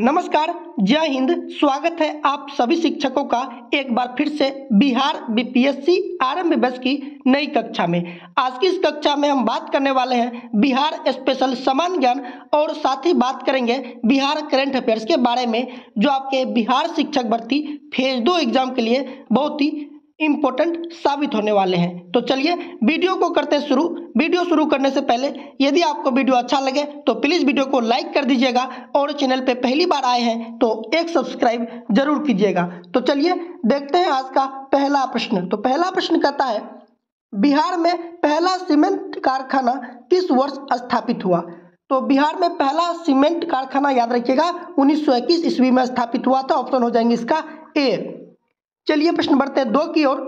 नमस्कार, जय हिंद। स्वागत है आप सभी शिक्षकों का एक बार फिर से बिहार बीपीएससी आरंभ बैच की नई कक्षा में। आज की इस कक्षा में हम बात करने वाले हैं बिहार स्पेशल सामान्य ज्ञान और साथ ही बात करेंगे बिहार करंट अफेयर्स के बारे में, जो आपके बिहार शिक्षक भर्ती फेज 2 एग्जाम के लिए बहुत ही इम्पोर्टेंट साबित होने वाले हैं। तो चलिए वीडियो को करते शुरू। वीडियो शुरू करने से पहले यदि आपको वीडियो अच्छा लगे तो प्लीज़ वीडियो को लाइक कर दीजिएगा और चैनल पे पहली बार आए हैं तो एक सब्सक्राइब जरूर कीजिएगा। तो चलिए देखते हैं आज का पहला प्रश्न। तो पहला प्रश्न कहता है, बिहार में पहला सीमेंट कारखाना किस वर्ष स्थापित हुआ? तो बिहार में पहला सीमेंट कारखाना याद रखिएगा 1921 ईस्वी में स्थापित हुआ था। ऑप्शन हो जाएंगे इसका ए। चलिए प्रश्न बढ़ते हैं 2 की ओर।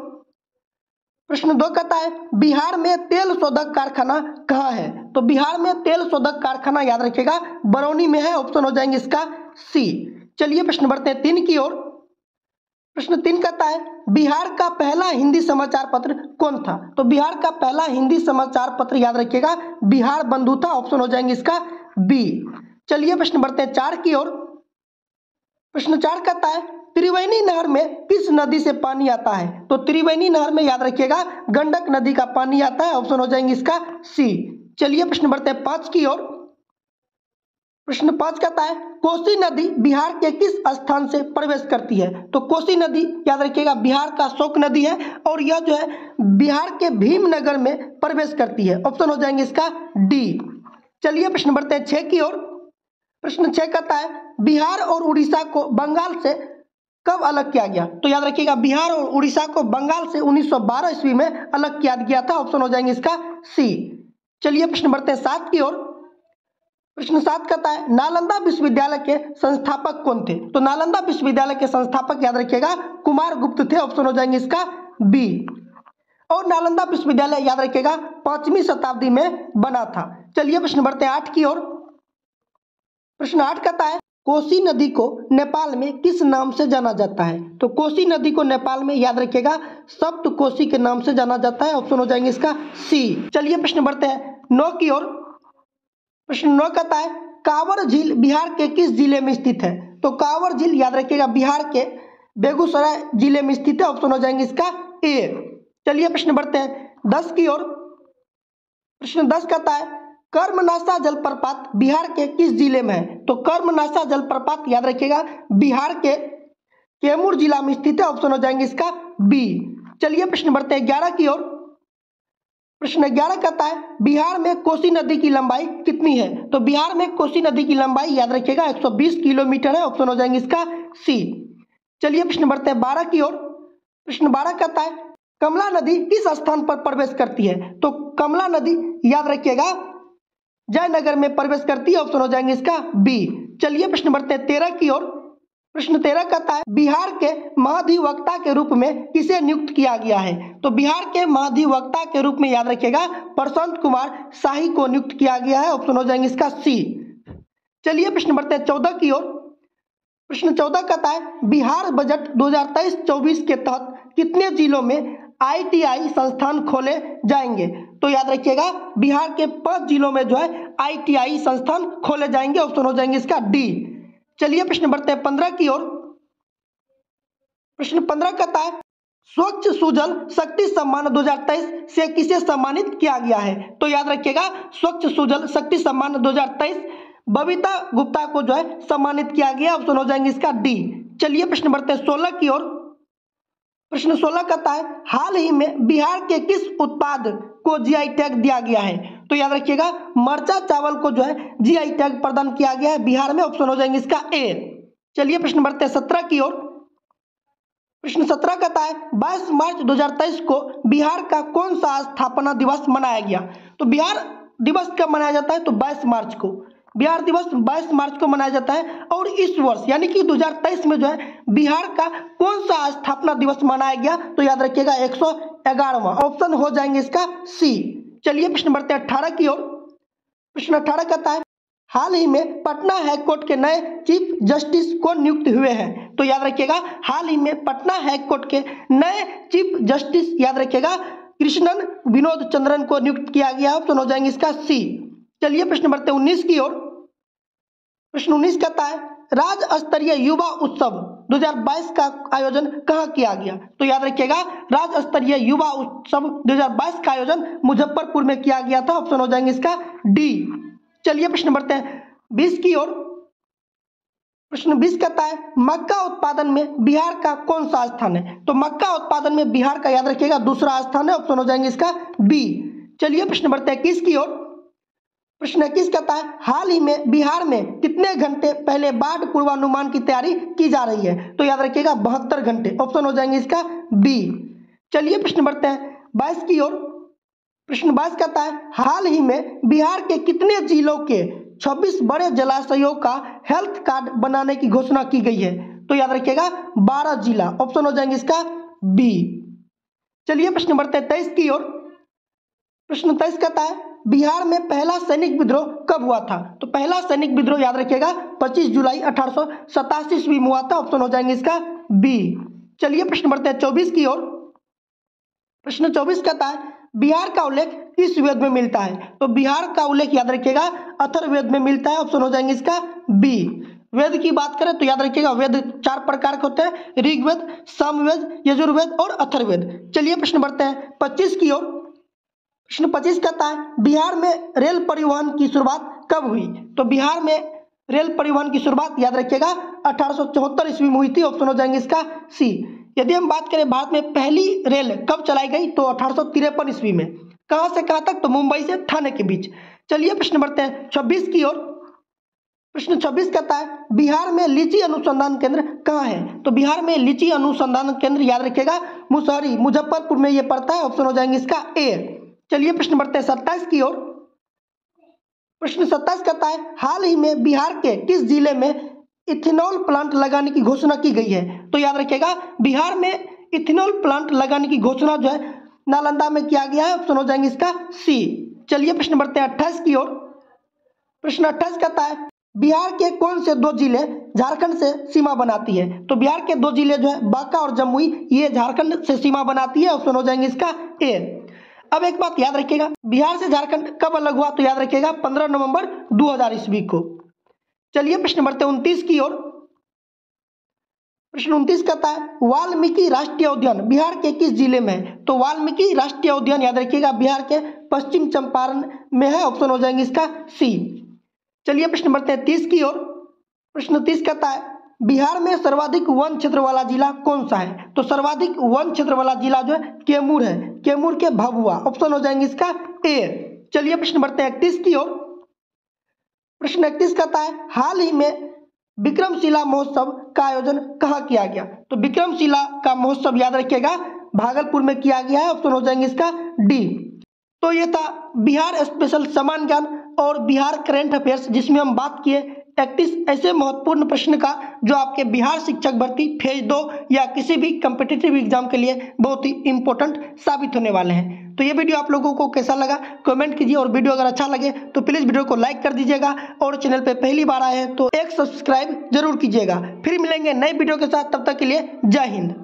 प्रश्न 2 कहता है, बिहार में तेल शोधक कारखाना कहाँ है? तो बिहार में तेल शोधक कारखाना याद रखिएगा बरौनी में है। ऑप्शन हो जाएंगे इसका सी। चलिए प्रश्न बढ़ते हैं 3 की ओर। प्रश्न 3 कहता है, बिहार का पहला हिंदी समाचार पत्र कौन था? तो बिहार का पहला हिंदी समाचार पत्र याद रखिएगा बिहार बंधु था। ऑप्शन हो जाएंगे इसका बी। चलिए प्रश्न बढ़ते हैं 4 की ओर। प्रश्न 4 कहता है, त्रिवेणी नहर में किस नदी से पानी आता है? तो त्रिवेणी नहर में याद रखिएगा गंडक नदी का पानी आता है। ऑप्शन हो जाएंगे इसका सी। चलिए प्रश्न बढ़ते हैं 5 की ओर। प्रश्न 5 कहता है, कोसी नदी बिहार के किस स्थान से प्रवेश करती है? तो कोसी नदी याद रखिएगा बिहार का शोक नदी है और यह जो है बिहार के भीमनगर में प्रवेश करती है। ऑप्शन हो जाएंगे इसका डी। चलिए प्रश्न बढ़ते हैं 6 की ओर। प्रश्न 6 कहता है, बिहार और उड़ीसा को बंगाल से कब अलग किया गया? तो याद रखिएगा बिहार और उड़ीसा को बंगाल से 1912 ईस्वी में अलग किया गया था। ऑप्शन हो जाएंगे इसका सी। चलिए प्रश्न बढ़ते हैं 7 की ओर। प्रश्न 7 कहता है, नालंदा विश्वविद्यालय के संस्थापक कौन थे? तो नालंदा विश्वविद्यालय के संस्थापक याद रखिएगा कुमार गुप्त थे। ऑप्शन हो जाएंगे इसका बी। और नालंदा विश्वविद्यालय याद रखिएगा 5वीं शताब्दी में बना था। चलिए प्रश्न बढ़ते हैं 8 की ओर। प्रश्न 8 कहता है, कोसी नदी को नेपाल में किस नाम से जाना जाता है? तो कोसी नदी को नेपाल में याद रखिएगा सप्त कोसी के नाम से जाना जाता है। ऑप्शन हो जाएंगे इसका सी। चलिए प्रश्न बढ़ते हैं 9 की ओर। प्रश्न 9 कहता है, कांवर झील बिहार के किस जिले में स्थित है? तो कांवर झील याद रखिएगा बिहार के बेगूसराय जिले में स्थित है। ऑप्शन हो जाएंगे इसका ए। चलिए प्रश्न बढ़ते हैं 10 की ओर। प्रश्न 10 कहता है, कर्मनाशा जलप्रपात बिहार के किस जिले में है? तो कर्मनाशा जलप्रपात याद रखिएगा बिहार के कैमूर जिला में स्थित है। ऑप्शन हो जाएंगे इसका बी। चलिए प्रश्न बढ़ते हैं 11 की ओर। प्रश्न 11 कहता है, बिहार में कोसी नदी की लंबाई कितनी है? तो बिहार में कोसी नदी की लंबाई याद रखिएगा 120 किलोमीटर है। ऑप्शन हो जाएंगे इसका सी। चलिए प्रश्न बढ़ते हैं 12 की ओर। प्रश्न 12 कहता है, कमला नदी किस स्थान पर प्रवेश करती है? तो कमला नदी याद रखिएगा जयनगर में प्रवेश करती है। ऑप्शन हो जाएंगे इसका बी। चलिए प्रश्न बढ़ते हैं 13 की ओर। प्रश्न 13 कहता है, बिहार के महाधिवक्ता के रूप में किसे नियुक्त किया गया है? तो बिहार के महाधिवक्ता के रूप में याद रखिएगा प्रशांत कुमार शाही को नियुक्त किया गया है। ऑप्शन हो जाएंगे इसका सी। चलिए प्रश्न बढ़ते हैं 14 की ओर। प्रश्न 14 कहता है, बिहार बजट 2023-24 के तहत कितने जिलों में ITI संस्थान खोले जाएंगे? तो याद रखिएगा बिहार के 5 जिलों में जो है ITI संस्थान खोले जाएंगे। ऑप्शन हो जाएंगे इसका डी। चलिए प्रश्न बढ़ते हैं 15 की ओर। प्रश्न 15 कहता है, स्वच्छ सुजल शक्ति सम्मान 2023 से किसे सम्मानित किया गया है? तो याद रखिएगा स्वच्छ सुजल शक्ति सम्मान 2023 बबीता गुप्ता को जो है सम्मानित किया गया। ऑप्शन हो जाएंगे इसका डी। चलिए प्रश्न बढ़ते हैं 16 की ओर। प्रश्न 16 कहता है, हाल ही में बिहार के किस उत्पाद को GI टैग दिया गया है? तो याद रखिएगा मरचा चावल को जो है GI टैग प्रदान किया गया है बिहार में। ऑप्शन हो जाएंगे इसका ए। चलिए प्रश्न बढ़ते हैं 17 की ओर। प्रश्न 17 कहता है, 22 मार्च 2023 को बिहार का कौन सा स्थापना दिवस मनाया गया? तो बिहार दिवस कब मनाया जाता है? तो 22 मार्च को बिहार दिवस 22 मार्च को मनाया जाता है। और इस वर्ष यानी कि 2023 में जो है बिहार का कौन सा स्थापना दिवस मनाया गया? तो याद रखिएगा 111वां। ऑप्शन हो जाएंगे इसका सी। चलिए प्रश्न बढ़ते हैं 18 की ओर। प्रश्न 18 कहता है, हाल ही में पटना हाईकोर्ट के नए चीफ जस्टिस कौन नियुक्त हुए हैं? तो याद रखिएगा हाल ही में पटना हाईकोर्ट के नए चीफ जस्टिस याद रखिएगा कृष्णन विनोद चंद्रन को नियुक्त किया गया। ऑप्शन हो जाएंगे इसका सी। चलिए प्रश्न बढ़ते हैं 19 की ओर। प्रश्न 19 कहता है, राज्य स्तरीय युवा उत्सव 2022 का आयोजन कहाँ किया गया? तो याद रखिएगा, राज्य स्तरीय युवा उत्सव 2022 का आयोजन मुजफ्फरपुर में किया गया था। ऑप्शन हो जाएंगे इसका डी। चलिए प्रश्न बढ़ते हैं 20 की ओर। प्रश्न 20 कहता है मक्का उत्पादन में बिहार का कौन सा स्थान है? तो मक्का उत्पादन में बिहार का याद रखिएगा दूसरा स्थान है। ऑप्शन हो जाएंगे इसका बी। चलिए प्रश्न बढ़ते हैं 21 की ओर। प्रश्न 21 कहता है हाल ही में बिहार में कितने घंटे पहले बाढ़ पूर्वानुमान की तैयारी की जा रही है? तो याद रखिएगा 72 घंटे। ऑप्शन हो जाएंगे इसका बी। चलिए प्रश्न बढ़ते हैं 22 की ओर। प्रश्न 22 कहता है हाल ही में बिहार के कितने जिलों के 26 बड़े जलाशयों का हेल्थ कार्ड बनाने की घोषणा की गई है? तो याद रखिएगा 12 जिला। ऑप्शन हो जाएंगे इसका बी। चलिए प्रश्न बढ़ते हैं 23 की ओर। प्रश्न 23 कहता है बिहार में पहला सैनिक विद्रोह कब हुआ था? तो पहला सैनिक विद्रोह याद रखिएगा 25 जुलाई 1887 ईस्वी में हुआ था। ऑप्शन हो जाएंगे इसका बी। चलिए प्रश्न बढ़ते हैं 24 की ओर। प्रश्न 24 कहता है बिहार का उल्लेख किस वेद में मिलता है? तो बिहार का उल्लेख याद रखिएगा अथर्ववेद में मिलता है। ऑप्शन हो जाएंगे इसका बी। वेद की बात करें तो याद रखिएगा वेद 4 प्रकार के होते हैं, ऋग्वेद, सामवेद, यजुर्वेद और अथर्ववेद। चलिए प्रश्न बढ़ते हैं 25 की ओर। प्रश्न 25 कहता है बिहार में रेल परिवहन की शुरुआत कब हुई? तो बिहार में रेल परिवहन की शुरुआत याद रखिएगा 1874 ईस्वी में हुई थी। ऑप्शन हो जाएंगे इसका सी। यदि हम बात करें भारत में पहली रेल कब चलाई गई तो 1853 ईस्वी में। कहां से कहां तक? तो मुंबई से थाने के बीच। चलिए प्रश्न बढ़ते हैं 26 की ओर। प्रश्न 26 कहता है बिहार में लीची अनुसंधान केंद्र कहाँ है? तो बिहार में लीची अनुसंधान केंद्र याद रखिएगा मुसहरी मुजफ्फरपुर में यह पड़ता है। ऑप्शन हो जाएंगे इसका ए। चलिए प्रश्न बढ़ते हैं 27 की ओर। प्रश्न 27 कहता है हाल ही में बिहार के किस जिले में इथेनॉल प्लांट लगाने की घोषणा की गई है? तो याद रखिएगा बिहार में इथेनॉल प्लांट लगाने की घोषणा जो है नालंदा में किया गया है। ऑप्शन हो जाएंगे इसका सी। चलिए प्रश्न बढ़ते हैं 28 की ओर। प्रश्न 28 कहता है बिहार के कौन से 2 जिले झारखंड से सीमा बनाती है? तो बिहार के 2 जिले जो है बांका और जमुई, ये झारखंड से सीमा बनाती है। ऑप्शन हो जाएंगे इसका ए। अब एक बात याद रखिएगा, बिहार से झारखंड कब अलग हुआ? तो याद रखिएगा 15 नवंबर 2000 ईस्वी को। चलिए प्रश्न बढ़ते हैं 29 की ओर। प्रश्न 29 कहता है वाल्मीकि राष्ट्रीय उद्यान बिहार के किस जिले में है? तो वाल्मीकि राष्ट्रीय उद्यान याद रखिएगा बिहार के पश्चिम चंपारण में है। ऑप्शन हो जाएंगे इसका सी। चलिए प्रश्न बढ़ते हैं 30 की ओर। प्रश्न 30 कहता है बिहार में सर्वाधिक वन क्षेत्र वाला जिला कौन सा है? तो सर्वाधिक वन क्षेत्र वाला जिला जो है कैमूर है, कैमूर के भभुआ। ऑप्शन हो जाएंगे इसका ए। चलिए प्रश्न बढ़ते हैं 31 की ओर। प्रश्न 31 कहता है हाल ही में विक्रमशिला महोत्सव का आयोजन कहाँ किया गया? तो विक्रमशिला का महोत्सव याद रखिएगा भागलपुर में किया गया है। ऑप्शन हो जाएंगे इसका डी। तो ये था बिहार स्पेशल सामान्य ज्ञान और बिहार करंट अफेयर्स, जिसमें हम बात किए 31 ऐसे महत्वपूर्ण प्रश्न का जो आपके बिहार शिक्षक भर्ती फेज 2 या किसी भी कम्पिटिटिव एग्जाम के लिए बहुत ही इंपॉर्टेंट साबित होने वाले हैं। तो ये वीडियो आप लोगों को कैसा लगा कमेंट कीजिए, और वीडियो अगर अच्छा लगे तो प्लीज़ वीडियो को लाइक कर दीजिएगा, और चैनल पे पहली बार आए हैं तो एक सब्सक्राइब जरूर कीजिएगा। फिर मिलेंगे नए वीडियो के साथ, तब तक के लिए जय हिंद।